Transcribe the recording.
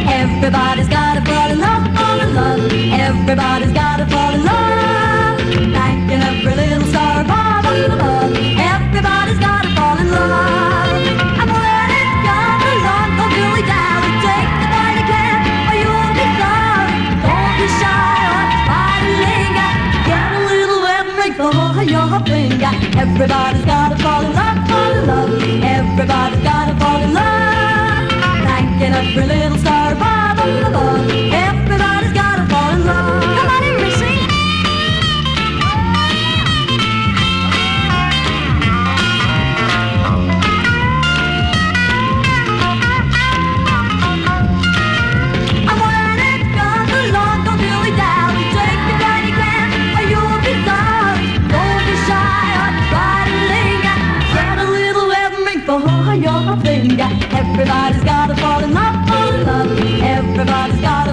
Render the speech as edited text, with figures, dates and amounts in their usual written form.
Everybody's gotta fall in love, fall in love. Everybody's gotta fall in love. Thanking every little star above, above. Everybody's gotta fall in love. And when it comes along, go Billy down and take the bite you can, or you won't be sorry. Don't be shy or try to linger. Get a little wet and break the whole of your finger. Everybody's gotta fall in love, fall in love. Everybody's gotta fall in love. Thanking every little star above, above. Everybody's gotta fall in love. Come on and sing. And when it comes along, don't dilly dally. Take the time you can, or you'll be sorry. Don't be shy or try to linger. Get a little wet and make the whole of your finger. Everybody's gotta fall in love, fall in love. Everybody's gotta